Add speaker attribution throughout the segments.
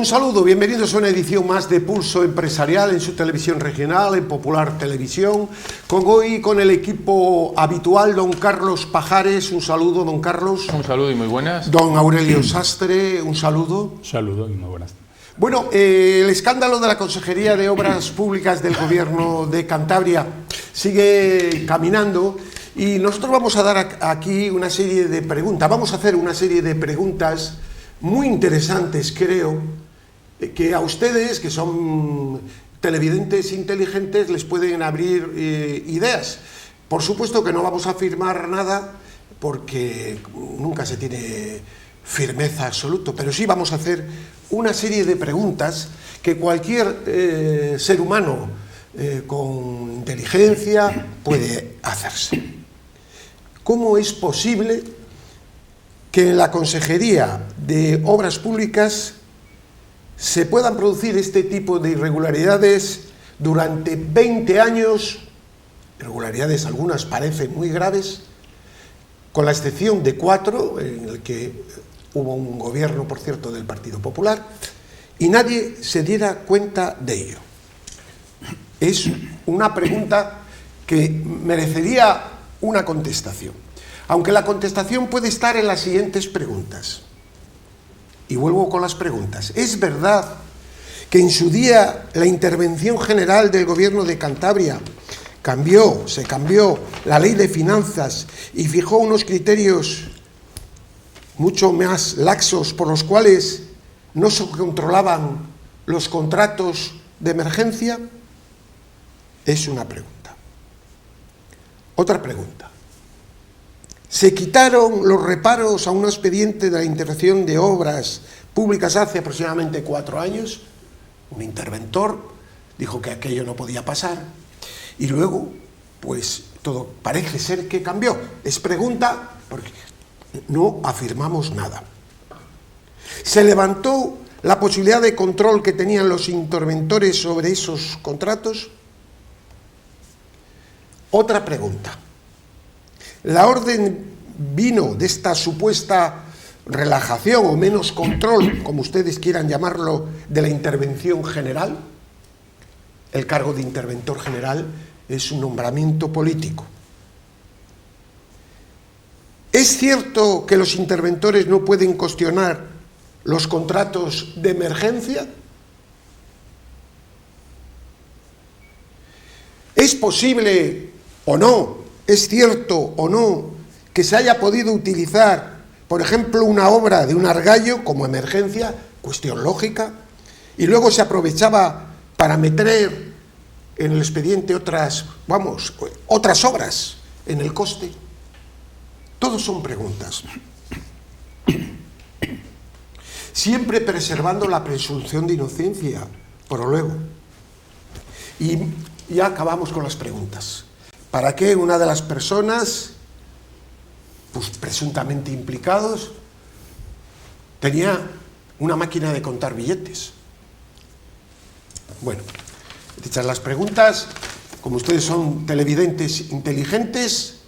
Speaker 1: Un saludo, bienvenidos a una edición más de Pulso Empresarial en su televisión regional, en Popular Televisión, con el equipo habitual, don Carlos Pajares. Un saludo, don Carlos.
Speaker 2: Un saludo y muy buenas.
Speaker 1: Don Aurelio Sastre, un saludo.
Speaker 3: Saludo y muy buenas.
Speaker 1: Bueno, el escándalo de la Consejería de Obras Públicas del Gobierno de Cantabria sigue caminando y nosotros vamos a dar aquí una serie de preguntas. Vamos a hacer una serie de preguntas muy interesantes, creo, que a ustedes, que son televidentes inteligentes, les pueden abrir ideas. Por supuesto que no vamos a afirmar nada, porque nunca se tiene firmeza absoluta, pero sí vamos a hacer una serie de preguntas que cualquier ser humano con inteligencia puede hacerse. ¿Cómo es posible que en la Consejería de Obras Públicas se puedan producir este tipo de irregularidades durante 20 años? Irregularidades, algunas parecen muy graves, con la excepción de 4, en el que hubo un gobierno, por cierto, del Partido Popular, y nadie se diera cuenta de ello. Es una pregunta que merecería una contestación, aunque la contestación puede estar en las siguientes preguntas. Y vuelvo con las preguntas. ¿Es verdad que en su día la intervención general del Gobierno de Cantabria se cambió la ley de finanzas y fijó unos criterios mucho más laxos por los cuales no se controlaban los contratos de emergencia? Es una pregunta. Otra pregunta. ¿Se quitaron los reparos a un expediente de la intervención de obras públicas hace aproximadamente 4 años? Un interventor dijo que aquello no podía pasar y luego, pues, todo parece ser que cambió. Es pregunta porque no afirmamos nada. ¿Se levantó la posibilidad de control que tenían los interventores sobre esos contratos? Otra pregunta. ¿La orden vino de esta supuesta relajación o menos control, como ustedes quieran llamarlo, de la intervención general? El cargo de interventor general es un nombramiento político. ¿Es cierto que los interventores no pueden cuestionar los contratos de emergencia? ¿Es posible o no? ¿Es cierto o no que se haya podido utilizar, por ejemplo, una obra de un argallo como emergencia, cuestión lógica, y luego se aprovechaba para meter en el expediente otras obras en el coste? Todos son preguntas. Siempre preservando la presunción de inocencia, por luego. Y ya acabamos con las preguntas. ¿Para qué una de las personas, pues presuntamente implicados, tenía una máquina de contar billetes? Bueno, dichas las preguntas, como ustedes son televidentes inteligentes,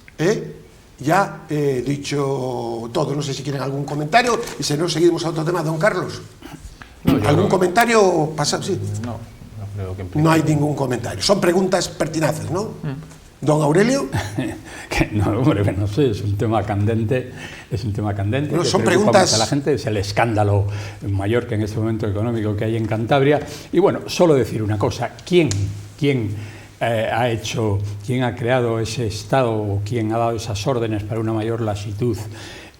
Speaker 1: ya he dicho todo. No sé si quieren algún comentario y si no, seguimos a otro tema. Don Carlos, ¿algún comentario? Sí.
Speaker 2: No creo que
Speaker 1: no hay ningún comentario. Son preguntas pertinaces, ¿no? Don Aurelio.
Speaker 3: No, hombre, no sé, es un tema candente.
Speaker 1: No, son preguntas.
Speaker 3: A la gente es el escándalo mayor que en este momento económico que hay en Cantabria. Y bueno, solo decir una cosa: ¿quién ha creado ese estado o quién ha dado esas órdenes para una mayor lasitud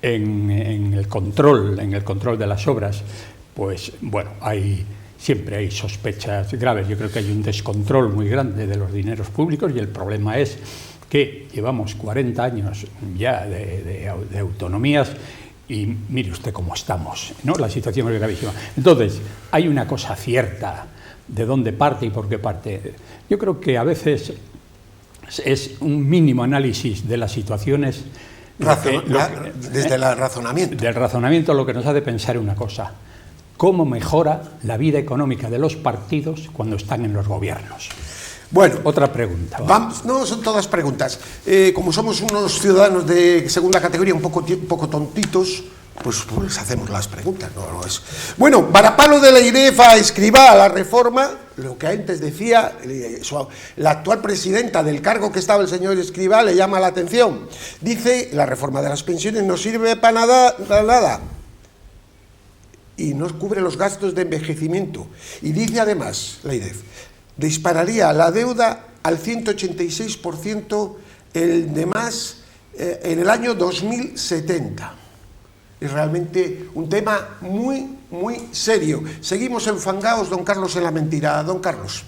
Speaker 3: en el control de las obras? Pues bueno, siempre hay sospechas graves. Yo creo que hay un descontrol muy grande de los dineros públicos y el problema es que llevamos 40 años ya de autonomías y mire usted cómo estamos, ¿no? La situación es gravísima. Entonces, hay una cosa cierta: de dónde parte y por qué parte. Yo creo que a veces es un mínimo análisis de las situaciones
Speaker 1: desde el razonamiento.
Speaker 3: Del razonamiento lo que nos hace pensar una cosa: ¿cómo mejora la vida económica de los partidos cuando están en los gobiernos?
Speaker 1: Bueno,
Speaker 3: otra pregunta.
Speaker 1: No, son todas preguntas. Como somos unos ciudadanos de segunda categoría un poco tontitos, pues hacemos las preguntas. No es. Bueno, varapalo de la IREF a Escrivá a la reforma, lo que antes decía, la actual presidenta del cargo que estaba el señor Escrivá le llama la atención. Dice, la reforma de las pensiones no sirve para nada y no cubre los gastos de envejecimiento. Y dice además, la IREF, dispararía la deuda al 186% el de más en el año 2070. Es realmente un tema muy serio. Seguimos enfangados, don Carlos, en la mentira. Don Carlos.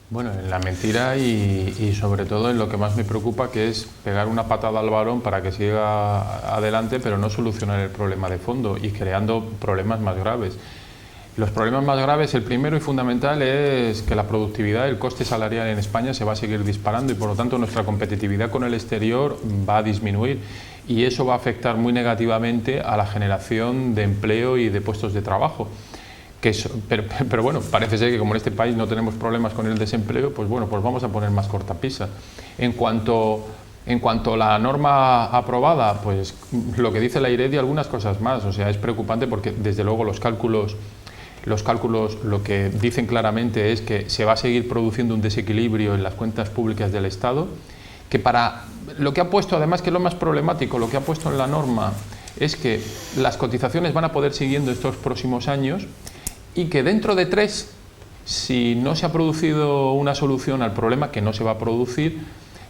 Speaker 2: Bueno, en la mentira y sobre todo en lo que más me preocupa, que es pegar una patada al varón para que siga adelante, pero no solucionar el problema de fondo y creando problemas más graves. Los problemas más graves, el primero y fundamental, es que la productividad, el coste salarial en España se va a seguir disparando y por lo tanto nuestra competitividad con el exterior va a disminuir y eso va a afectar muy negativamente a la generación de empleo y de puestos de trabajo. Pero bueno, parece ser que como en este país no tenemos problemas con el desempleo, pues bueno, pues vamos a poner más cortapisas. En cuanto a la norma aprobada, pues lo que dice la IREF y algunas cosas más, o sea, es preocupante porque desde luego los cálculos lo que dicen claramente es que se va a seguir produciendo un desequilibrio en las cuentas públicas del Estado, que para lo que ha puesto, además que es lo más problemático, lo que ha puesto en la norma es que las cotizaciones van a poder siguiendo estos próximos años y que dentro de 3, si no se ha producido una solución al problema, que no se va a producir,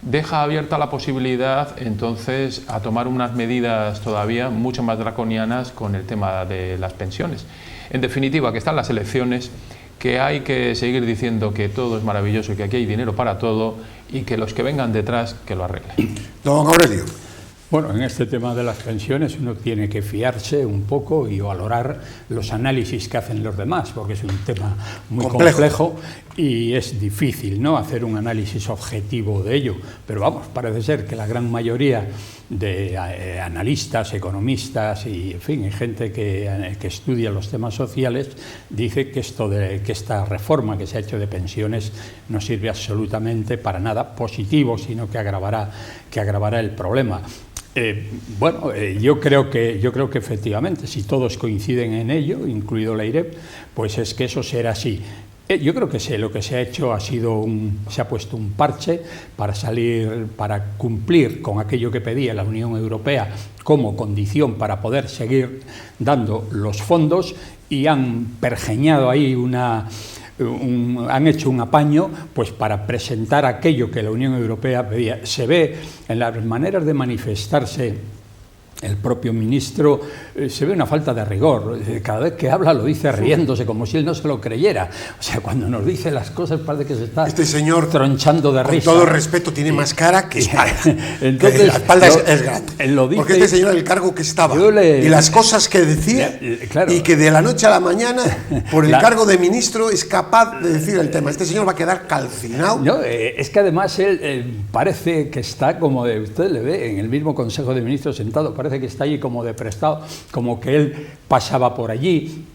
Speaker 2: deja abierta la posibilidad entonces a tomar unas medidas todavía mucho más draconianas con el tema de las pensiones. En definitiva, que están las elecciones, que hay que seguir diciendo que todo es maravilloso y que aquí hay dinero para todo y que los que vengan detrás que lo arreglen.
Speaker 1: Don Aurelio.
Speaker 3: Bueno, en este tema de las pensiones uno tiene que fiarse un poco y valorar los análisis que hacen los demás, porque es un tema muy complejo y es difícil, ¿no?, hacer un análisis objetivo de ello. Pero vamos, parece ser que la gran mayoría de analistas, economistas y, en fin, gente que estudia los temas sociales dice que esta reforma que se ha hecho de pensiones no sirve absolutamente para nada positivo, sino que agravará el problema. Yo creo que efectivamente, si todos coinciden en ello, incluido la IREF, pues es que eso será así. Yo creo que lo que se ha hecho se ha puesto un parche para cumplir con aquello que pedía la Unión Europea como condición para poder seguir dando los fondos y han pergeñado ahí han hecho un apaño pues para presentar aquello que la Unión Europea pedía. Se ve en las maneras de manifestarse el propio ministro, se ve una falta de rigor. Cada vez que habla lo dice riéndose, como si él no se lo creyera. O sea, cuando nos dice las cosas parece que se está tronchando de risa.
Speaker 1: Con todo respeto, tiene más cara que espalda.
Speaker 3: Entonces,
Speaker 1: que la espalda es grande. Porque este señor, el cargo que estaba y las cosas que decía, claro, y que de la noche a la mañana, por el cargo de ministro, es capaz de decir el tema. Este señor va a quedar calcinado.
Speaker 3: No, es que además él parece que está como usted le ve en el mismo Consejo de Ministros sentado, parece que está allí como de prestado, como que él pasaba por allí,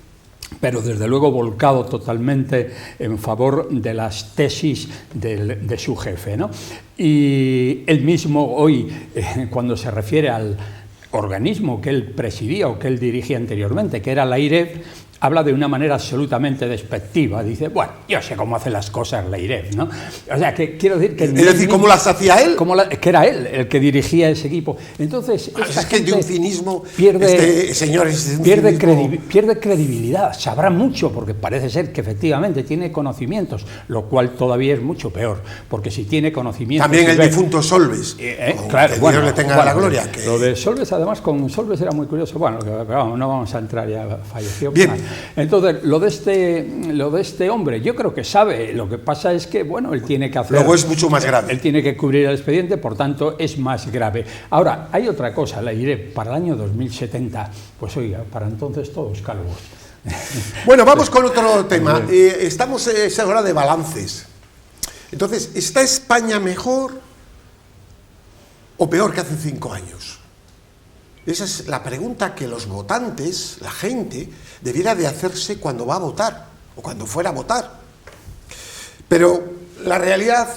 Speaker 3: pero desde luego volcado totalmente en favor de las tesis de su jefe, ¿no? Y él mismo hoy, cuando se refiere al organismo que él presidía o que él dirigía anteriormente, que era la IREF, habla de una manera absolutamente despectiva. Dice, bueno, yo sé cómo hace las cosas la IREF, ¿no? O sea, que quiero decir que...
Speaker 1: Es decir, ¿cómo las hacía él?
Speaker 3: Que era él el que dirigía ese equipo. Entonces,
Speaker 1: es que de un cinismo...
Speaker 3: Pierde
Speaker 1: pierde
Speaker 3: credibilidad. Sabrá mucho, porque parece ser que efectivamente tiene conocimientos, lo cual todavía es mucho peor, porque si tiene conocimientos...
Speaker 1: También el difunto Solbes.
Speaker 3: Claro,
Speaker 1: que Dios le tenga la gloria.
Speaker 3: Lo de Solbes, además, con Solbes era muy curioso. Bueno, vamos, no vamos a entrar, ya falleció.
Speaker 1: Bien.
Speaker 3: Entonces, lo de este hombre, yo creo que sabe. Lo que pasa es que, bueno, él tiene que hacer...
Speaker 1: Luego es mucho más grave.
Speaker 3: Él tiene que cubrir el expediente, por tanto, es más grave. Ahora, hay otra cosa, la IREF, para el año 2070, pues oiga, para entonces todos calvos.
Speaker 1: Bueno, vamos con otro tema. Estamos en hora de balances. Entonces, ¿está España mejor o peor que hace 5 años? Esa es la pregunta que los votantes, la gente, debiera de hacerse cuando va a votar o cuando fuera a votar. Pero la realidad,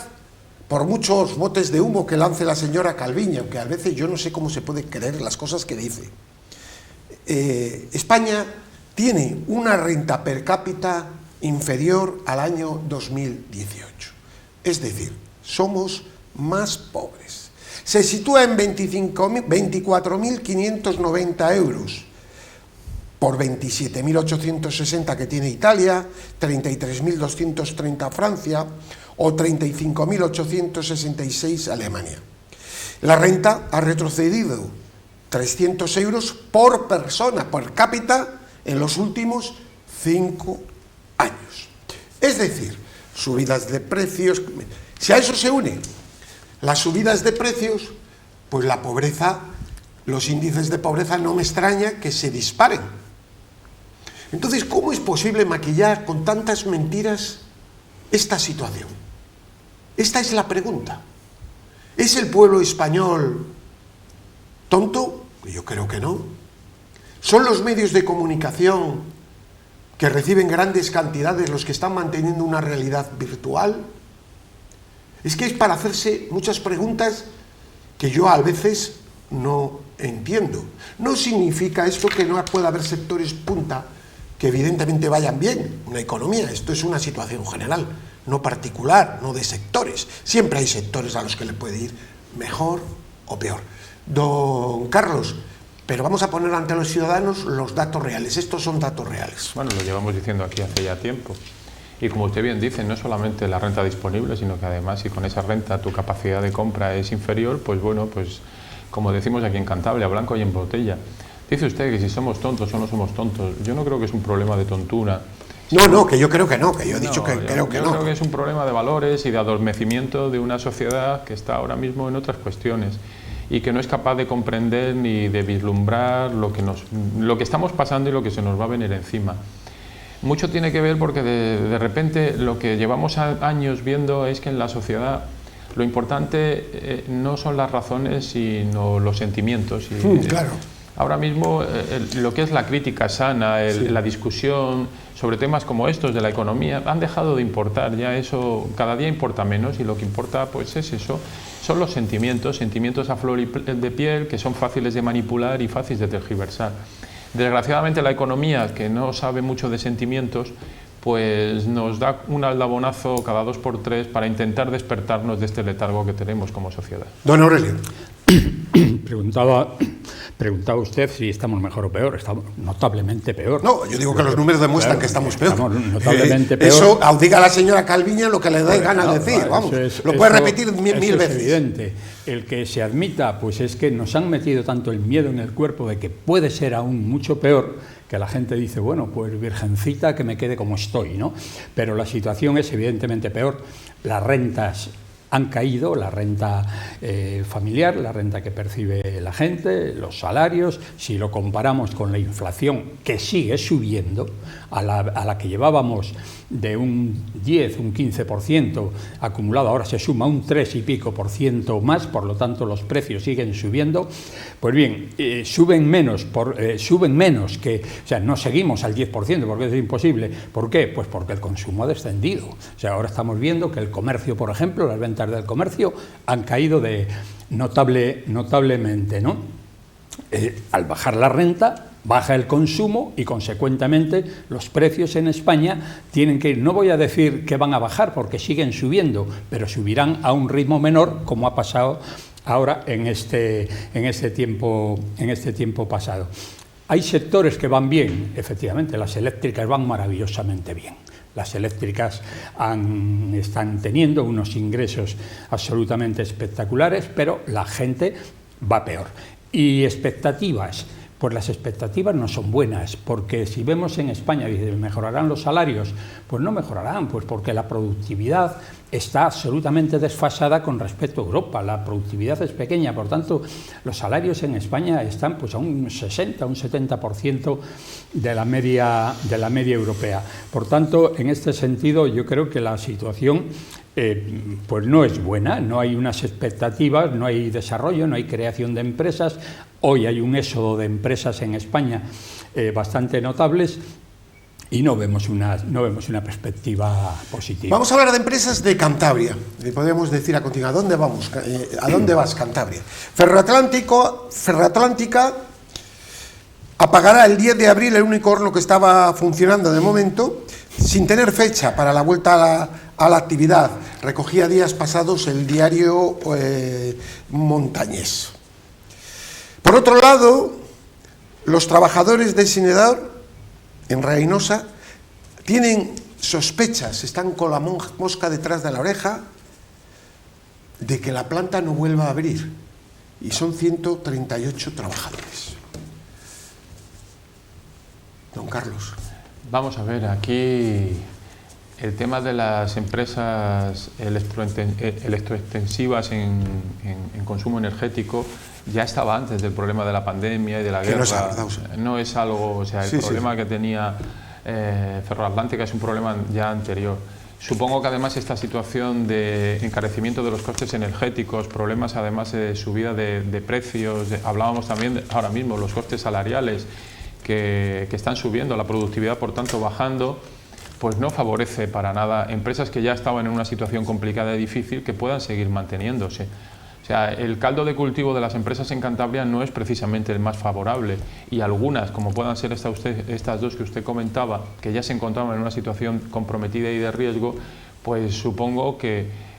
Speaker 1: por muchos botes de humo que lance la señora Calviño, que a veces yo no sé cómo se puede creer las cosas que dice, España tiene una renta per cápita inferior al año 2018. Es decir, somos más pobres. Se sitúa en 24.590 euros por 27.860 que tiene Italia, 33.230 Francia o 35.866 Alemania. La renta ha retrocedido 300 euros por persona, per cápita, en los últimos 5 años. Es decir, subidas de precios. Si a eso se unen las subidas de precios, pues la pobreza, los índices de pobreza no me extraña que se disparen. Entonces, ¿cómo es posible maquillar con tantas mentiras esta situación? Esta es la pregunta. ¿Es el pueblo español tonto? Yo creo que no. ¿Son los medios de comunicación que reciben grandes cantidades los que están manteniendo una realidad virtual? Es que es para hacerse muchas preguntas que yo a veces no entiendo. No significa esto que no pueda haber sectores punta que evidentemente vayan bien, una economía. Esto es una situación general, no particular, no de sectores. Siempre hay sectores a los que le puede ir mejor o peor. Don Carlos, pero vamos a poner ante los ciudadanos los datos reales. Estos son datos reales.
Speaker 2: Bueno, lo llevamos diciendo aquí hace ya tiempo. Y como usted bien dice, no solamente la renta disponible, sino que además si con esa renta tu capacidad de compra es inferior, pues bueno, pues como decimos aquí en Cantabria, blanco y en botella. Dice usted que si somos tontos o no somos tontos. Yo no creo que es un problema de tontura.
Speaker 1: No, que yo creo que no, que yo he dicho que creo que no.
Speaker 2: Yo creo que es un problema de valores y de adormecimiento de una sociedad que está ahora mismo en otras cuestiones y que no es capaz de comprender ni de vislumbrar lo que estamos pasando y lo que se nos va a venir encima. Mucho tiene que ver porque de repente lo que llevamos años viendo es que en la sociedad lo importante no son las razones sino los sentimientos.
Speaker 1: Claro.
Speaker 2: Ahora mismo lo que es la crítica sana, la discusión sobre temas como estos de la economía han dejado de importar, ya eso cada día importa menos y lo que importa pues es eso, son los sentimientos a flor de piel que son fáciles de manipular y fáciles de tergiversar. Desgraciadamente la economía, que no sabe mucho de sentimientos, pues nos da un aldabonazo cada 2 por 3 para intentar despertarnos de este letargo que tenemos como sociedad.
Speaker 1: Don Aurelio.
Speaker 3: Preguntaba usted si estamos mejor o peor. Estamos notablemente peor.
Speaker 1: No, yo digo que los números demuestran que estamos peor.
Speaker 3: Estamos notablemente peor.
Speaker 1: Eso diga la señora Calviño lo que le dé gana de decir. Vamos, lo puede repetir mil veces.
Speaker 3: Es evidente. El que se admita, pues es que nos han metido tanto el miedo en el cuerpo de que puede ser aún mucho peor, que la gente dice, bueno, pues virgencita, que me quede como estoy, ¿no? Pero la situación es evidentemente peor. Las rentas han caído, la renta familiar, la renta que percibe la gente, los salarios. Si lo comparamos con la inflación, que sigue subiendo, a la que llevábamos de un 10, un 15% acumulado, ahora se suma un 3 y pico por ciento más, por lo tanto los precios siguen subiendo. Pues bien, suben menos que, o sea, no seguimos al 10% porque es imposible. ¿Por qué? Pues porque el consumo ha descendido. O sea, ahora estamos viendo que el comercio, por ejemplo, las ventas del comercio han caído notablemente, ¿no? Al bajar la renta, baja el consumo y, consecuentemente, los precios en España tienen que ir. No voy a decir que van a bajar porque siguen subiendo, pero subirán a un ritmo menor, como ha pasado ahora en este tiempo pasado. Hay sectores que van bien, efectivamente, las eléctricas van maravillosamente bien. Las eléctricas están teniendo unos ingresos absolutamente espectaculares, pero la gente va peor. Y expectativas, pues las expectativas no son buenas, porque si vemos en España, ¿mejorarán los salarios? Pues no mejorarán, pues porque la productividad está absolutamente desfasada con respecto a Europa. La productividad es pequeña, por tanto, los salarios en España están pues a un 60, un 70% de la media europea. Por tanto, en este sentido, yo creo que la situación pues no es buena, no hay unas expectativas, no hay desarrollo, no hay creación de empresas. Hoy hay un éxodo de empresas en España bastante notables y no vemos una perspectiva positiva.
Speaker 1: Vamos a hablar de empresas de Cantabria. Podemos decir a continuación, ¿a dónde vamos? ¿A dónde vas, Cantabria? Ferroatlántica apagará el 10 de abril el único horno que estaba funcionando de momento, sin tener fecha para la vuelta a la actividad. Recogía días pasados el diario Montañés. Por otro lado, los trabajadores de Sineador, en Reinosa, tienen sospechas, están con la mosca detrás de la oreja, de que la planta no vuelva a abrir. Y son 138 trabajadores. Don Carlos.
Speaker 2: Vamos a ver, aquí el tema de las empresas electroextensivas en consumo energético ya estaba antes del problema de la pandemia y de la guerra. No es algo, o sea, el problema que tenía Ferroatlántica es un problema ya anterior. Supongo que además esta situación de encarecimiento de los costes energéticos, problemas además de subida de precios, hablábamos también ahora mismo los costes salariales que están subiendo, la productividad por tanto bajando, pues no favorece para nada empresas que ya estaban en una situación complicada y difícil que puedan seguir manteniéndose. O sea, el caldo de cultivo de las empresas en Cantabria no es precisamente el más favorable, y algunas, como puedan ser estas dos que usted comentaba, que ya se encontraban en una situación comprometida y de riesgo, pues supongo que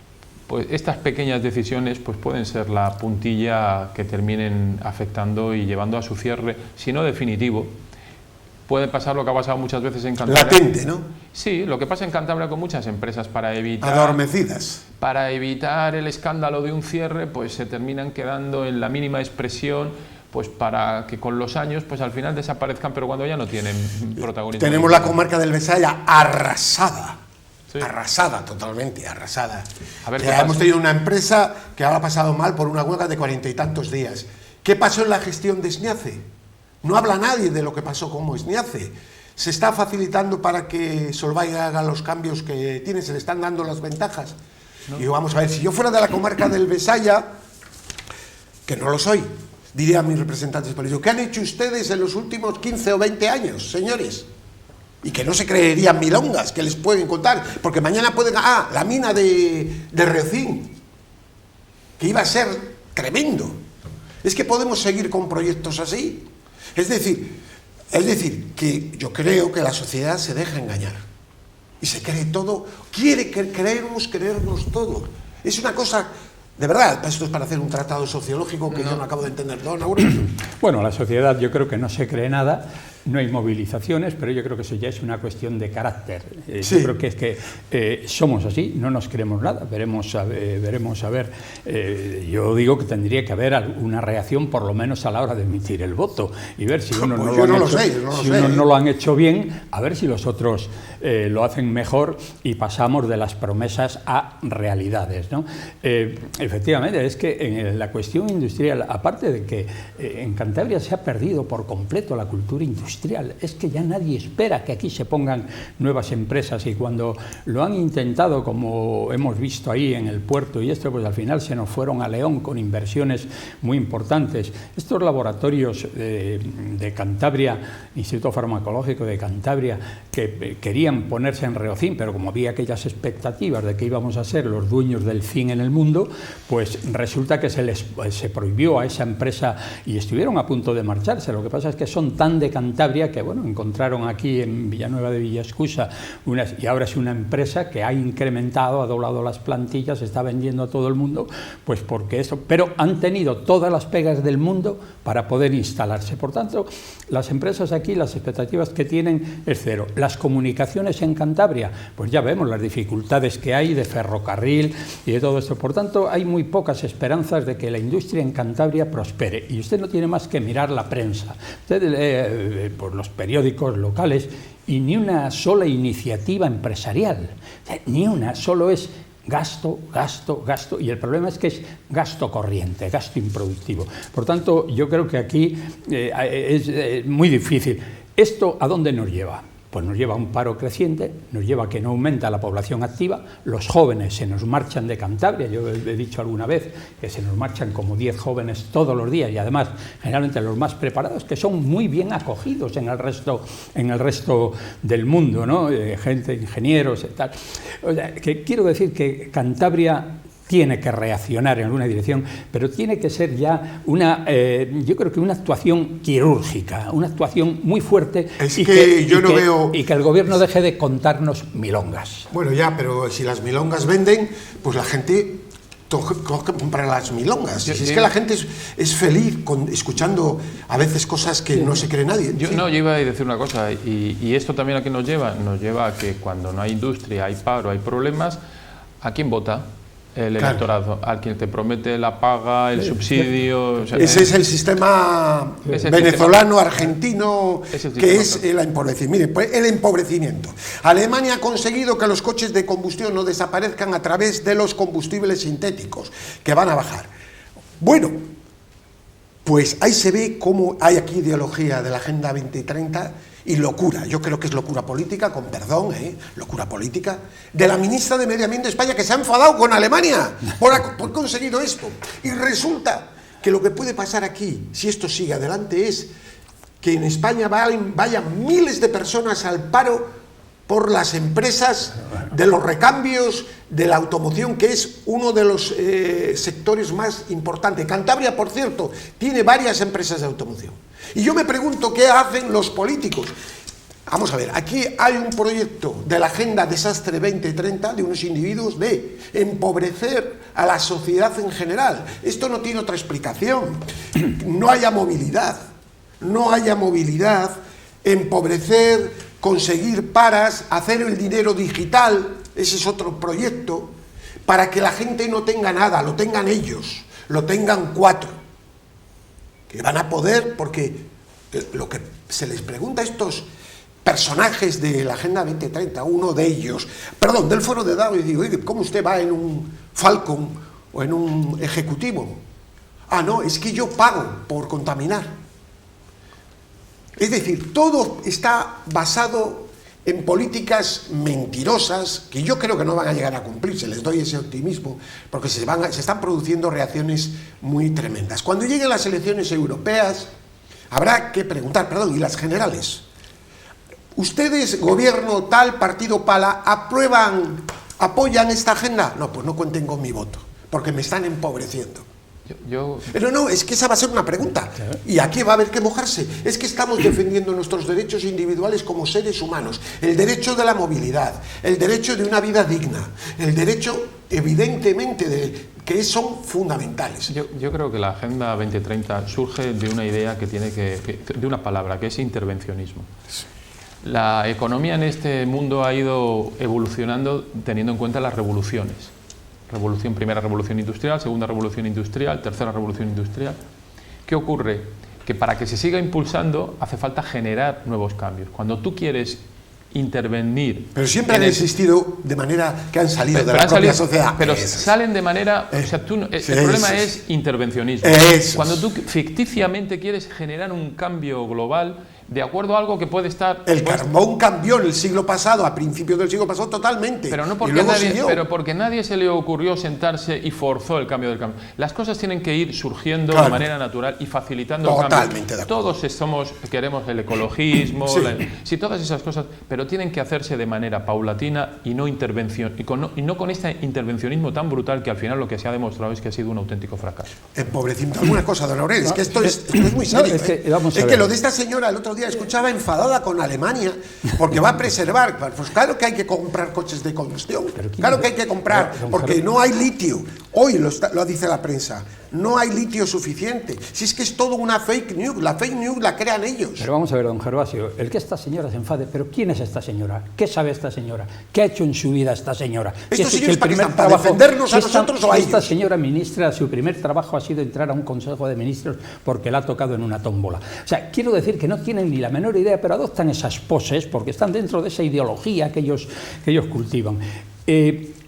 Speaker 2: pues estas pequeñas decisiones pues pueden ser la puntilla que terminen afectando y llevando a su cierre, si no definitivo. Puede pasar lo que ha pasado muchas veces en Cantabria.
Speaker 1: Latente, ¿no?
Speaker 2: Sí, lo que pasa en Cantabria con muchas empresas para evitar...
Speaker 1: Adormecidas.
Speaker 2: Para evitar el escándalo de un cierre, pues se terminan quedando en la mínima expresión, pues para que con los años, pues al final desaparezcan, pero cuando ya no tienen protagonismo.
Speaker 1: Tenemos la comarca del Besaya arrasada.
Speaker 2: Sí.
Speaker 1: Arrasada, totalmente, arrasada.
Speaker 2: A ver,
Speaker 1: hemos tenido una empresa que ahora ha pasado mal por una huelga de 40 y tantos días. ¿Qué pasó en la gestión de Esniace? No habla nadie de lo que pasó con Esniace. Se está facilitando para que Solvay haga los cambios que tiene, se le están dando las ventajas. ¿No? Y vamos a ver, si yo fuera de la comarca del Besaya, que no lo soy, diría a mis representantes políticos, ¿qué han hecho ustedes en los últimos 15 o 20 años, señores? Y que no se creerían milongas que les pueden contar, porque mañana pueden... la mina de Reocín, que iba a ser tremendo. Es que podemos seguir con proyectos así. Es decir, que yo creo que la sociedad se deja engañar y se cree todo, quiere creernos todo. Es una cosa, de verdad, esto es para hacer un tratado sociológico que yo no acabo de entender. ¿No, Laura?
Speaker 3: Bueno, la sociedad yo creo que no se cree nada. No hay movilizaciones, pero yo creo que eso ya es una cuestión de carácter.
Speaker 1: Sí.
Speaker 3: Yo creo que es que somos así, no nos creemos nada. Veremos a ver. Yo digo que tendría que haber una reacción, por lo menos a la hora de emitir el voto, y ver si uno no lo han hecho bien, a ver si los otros lo hacen mejor y pasamos de las promesas a realidades, ¿no? Efectivamente, es que en la cuestión industrial, aparte de que en Cantabria se ha perdido por completo la cultura industrial, es que ya nadie espera que aquí se pongan nuevas empresas, y cuando lo han intentado, como hemos visto ahí en el puerto y esto, pues al final se nos fueron a León con inversiones muy importantes. Estos laboratorios de Cantabria, Instituto Farmacológico de Cantabria, que querían ponerse en Reocín, pero como había aquellas expectativas de que íbamos a ser los dueños del zinc en el mundo, pues resulta que se prohibió a esa empresa y estuvieron a punto de marcharse. Lo que pasa es que son tan de Cantabria que, bueno, encontraron aquí en Villanueva de Villascusa y ahora es una empresa que ha incrementado, ha doblado las plantillas, está vendiendo a todo el mundo, pues porque eso, pero han tenido todas las pegas del mundo para poder instalarse. Por tanto, las empresas aquí, las expectativas que tienen es cero. Las comunicaciones en Cantabria, pues ya vemos las dificultades que hay de ferrocarril y de todo esto. Por tanto, hay muy pocas esperanzas de que la industria en Cantabria prospere, y usted no tiene más que mirar la prensa. Usted por los periódicos locales, y ni una sola iniciativa empresarial, ni una, solo es gasto, gasto, gasto, y el problema es que es gasto corriente, gasto improductivo. Por tanto, yo creo que aquí es muy difícil. ¿Esto a dónde nos lleva? Pues nos lleva a un paro creciente, nos lleva a que no aumenta la población activa, los jóvenes se nos marchan de Cantabria. Yo he dicho alguna vez que se nos marchan como 10 jóvenes todos los días, y además generalmente los más preparados, que son muy bien acogidos en el resto del mundo, ¿no? Gente, ingenieros y tal. O sea, que quiero decir que Cantabria tiene que reaccionar en alguna dirección, pero tiene que ser ya una, yo creo que una actuación quirúrgica, una actuación muy fuerte y que el gobierno deje de contarnos milongas.
Speaker 1: Bueno, ya, pero si las milongas venden, pues la gente comprar las milongas. Si es que la gente es feliz escuchando a veces cosas que no se cree nadie.
Speaker 2: Yo iba a decir una cosa, y esto también a qué nos lleva a que cuando no hay industria, hay paro, hay problemas, ¿a quién vota el electorado? Al quien te promete la paga, el subsidio. O sea,
Speaker 1: ese es el sistema venezolano, argentino, que es el empobrecimiento. Miren, pues el empobrecimiento. Alemania ha conseguido que los coches de combustión no desaparezcan a través de los combustibles sintéticos, que van a bajar. Bueno, pues ahí se ve cómo hay aquí ideología de la Agenda 2030 y locura, yo creo que es locura política, con perdón, locura política, de la ministra de Medio Ambiente de España, que se ha enfadado con Alemania por conseguido esto. Y resulta que lo que puede pasar aquí, si esto sigue adelante, es que en España vayan miles de personas al paro por las empresas de los recambios, de la automoción, que es uno de los sectores más importantes. Cantabria, por cierto, tiene varias empresas de automoción. Y yo me pregunto qué hacen los políticos. Vamos a ver, aquí hay un proyecto de la Agenda Desastre 2030 de unos individuos de empobrecer a la sociedad en general. Esto no tiene otra explicación. No haya movilidad, empobrecer, conseguir paras, hacer el dinero digital, ese es otro proyecto, para que la gente no tenga nada, lo tengan ellos, lo tengan 4, que van a poder, porque lo que se les pregunta a estos personajes de la Agenda 2030, uno de ellos, perdón, del Foro de Davos, y digo, ¿cómo usted va en un Falcon o en un ejecutivo? Ah, no, es que yo pago por contaminar. Es decir, todo está basado en políticas mentirosas que yo creo que no van a llegar a cumplirse, les doy ese optimismo, porque se están produciendo reacciones muy tremendas. Cuando lleguen las elecciones europeas, habrá que preguntar, y las generales, ¿ustedes, gobierno tal, partido pala, apoyan esta agenda? No, pues no cuenten con mi voto, porque me están empobreciendo. Pero no, es que esa va a ser una pregunta. Y aquí va a haber que mojarse. Es que estamos defendiendo nuestros derechos individuales como seres humanos. El derecho de la movilidad, el derecho de una vida digna, el derecho, evidentemente, que son fundamentales.
Speaker 2: Yo creo que la Agenda 2030 surge de una idea de una palabra, que es intervencionismo. La economía en este mundo ha ido evolucionando teniendo en cuenta las revoluciones. Primera revolución industrial, segunda revolución industrial, tercera revolución industrial. ¿Qué ocurre? Que para que se siga impulsando hace falta generar nuevos cambios. Cuando tú quieres intervenir...
Speaker 1: Pero siempre han existido de manera que han salido de la propia sociedad.
Speaker 2: Pero salen de manera... O sea, el problema es intervencionismo. Cuando tú ficticiamente quieres generar un cambio global de acuerdo a algo que puede estar...
Speaker 1: El carbón cambió en el siglo pasado, a principios del siglo pasado, totalmente.
Speaker 2: Pero no porque nadie se le ocurrió sentarse y forzó el cambio del cambio. Las cosas tienen que ir surgiendo de manera natural y facilitando el cambio. Todos queremos el ecologismo, todas esas cosas, pero tienen que hacerse de manera paulatina y no con este intervencionismo tan brutal que al final lo que se ha demostrado es que ha sido un auténtico fracaso.
Speaker 1: Empobrecimiento. Alguna cosa, don Aurelio, es que esto es muy serio. Es que lo de esta señora el otro día escuchaba enfadada con Alemania porque va a preservar. Pues claro que hay que comprar coches de combustión, claro que hay que comprar, porque no hay litio. Hoy lo dice la prensa, no hay litio suficiente. Si es que es todo una fake news, la fake news la crean ellos.
Speaker 3: Pero vamos a ver, don Gervasio, el que esta señora se enfade, pero ¿quién es esta señora? ¿Qué sabe esta señora? ¿Qué ha hecho en su vida esta señora?
Speaker 1: ¿Estos señores para defendernos a nosotros o a ellos?
Speaker 3: Esta señora ministra, su primer trabajo ha sido entrar a un consejo de ministros porque la ha tocado en una tómbola. O sea, quiero decir que no tienen ni la menor idea, pero adoptan esas poses porque están dentro de esa ideología que ellos cultivan.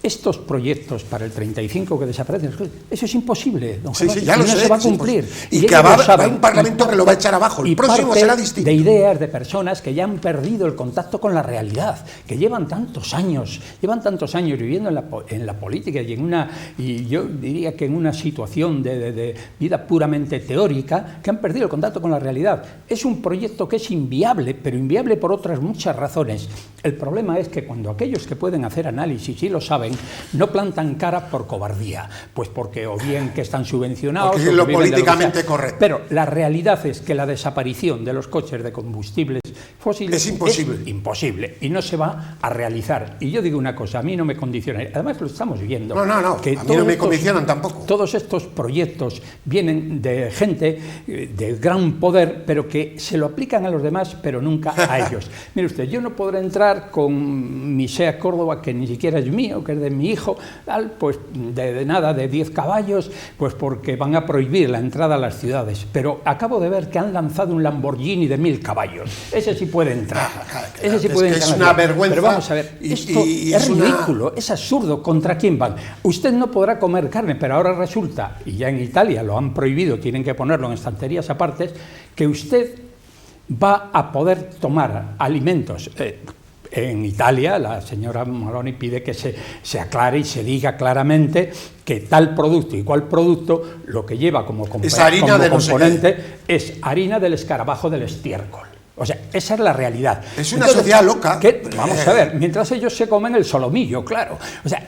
Speaker 3: Estos proyectos para el 35 que desaparecen, eso es imposible, don Gervasio,
Speaker 1: ya lo
Speaker 3: no
Speaker 1: sé,
Speaker 3: se va a cumplir.
Speaker 1: Y que va a un parlamento que lo va a echar abajo, el próximo será distinto.
Speaker 3: De ideas de personas que ya han perdido el contacto con la realidad, que llevan tantos años viviendo en la política y yo diría que en una situación de vida puramente teórica, que han perdido el contacto con la realidad. Es un proyecto que es inviable, pero inviable por otras muchas razones. El problema es que cuando aquellos que pueden hacer análisis y lo saben, hacen, no plantan cara por cobardía, pues porque o bien que están subvencionados...
Speaker 1: Porque es lo políticamente correcto.
Speaker 3: Pero la realidad es que la desaparición de los coches de combustibles fósiles
Speaker 1: es imposible.
Speaker 3: Es imposible y no se va a realizar. Y yo digo una cosa, a mí no me condiciona, además lo estamos viendo.
Speaker 1: No,
Speaker 3: que
Speaker 1: a mí no me condicionan tampoco.
Speaker 3: Todos estos proyectos vienen de gente de gran poder, pero que se lo aplican a los demás, pero nunca a ellos. Mire usted, yo no podré entrar con mi SEAT Córdoba, que ni siquiera es mío, que es de mi hijo, tal, pues de nada, de 10 caballos, pues porque van a prohibir la entrada a las ciudades. Pero acabo de ver que han lanzado un Lamborghini de 1000 caballos. Ese sí puede entrar. Ese sí puede entrar.
Speaker 1: Es una vergüenza.
Speaker 3: Pero vamos a ver, esto es ridículo, es absurdo. ¿Contra quién van? Usted no podrá comer carne, pero ahora resulta, y ya en Italia lo han prohibido, tienen que ponerlo en estanterías aparte, que usted va a poder tomar alimentos. En Italia, la señora Meloni pide que se aclare y se diga claramente que tal producto y cual producto lo que lleva como componente es harina del escarabajo del estiércol. O sea, esa es la realidad.
Speaker 1: Es una sociedad loca.
Speaker 3: Vamos a ver, mientras ellos se comen el solomillo, claro. O sea,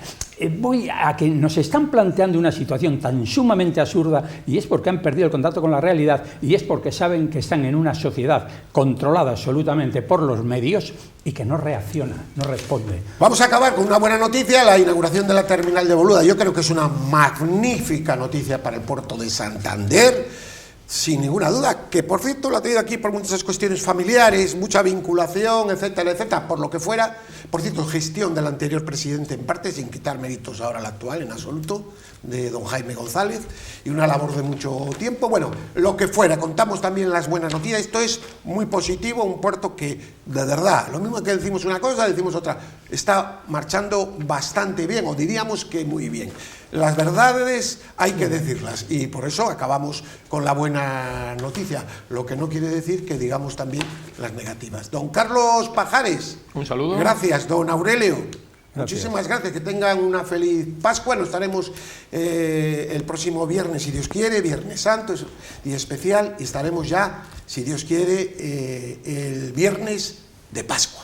Speaker 3: voy a que nos están planteando una situación tan sumamente absurda, y es porque han perdido el contacto con la realidad, y es porque saben que están en una sociedad controlada absolutamente por los medios y que no reacciona, no responde.
Speaker 1: Vamos a acabar con una buena noticia, la inauguración de la terminal de Boluda. Yo creo que es una magnífica noticia para el puerto de Santander. Sin ninguna duda, que por cierto la he traído aquí por muchas cuestiones familiares, mucha vinculación, etcétera, etcétera, por lo que fuera. Por cierto, gestión del anterior presidente en parte, sin quitar méritos ahora al actual en absoluto, de don Jaime González, y una labor de mucho tiempo. Bueno, lo que fuera, contamos también las buenas noticias. Esto es muy positivo, un puerto que, de verdad, lo mismo que decimos una cosa, decimos otra, está marchando bastante bien, o diríamos que muy bien. Las verdades hay que decirlas, y por eso acabamos con la buena noticia, lo que no quiere decir que digamos también las negativas. Don Carlos Pajares,
Speaker 2: un saludo.
Speaker 1: Gracias. Don Aurelio, muchísimas gracias, que tengan una feliz Pascua. Nos estaremos el próximo viernes, si Dios quiere, Viernes Santo, es día especial, y estaremos ya, si Dios quiere, el viernes de Pascua.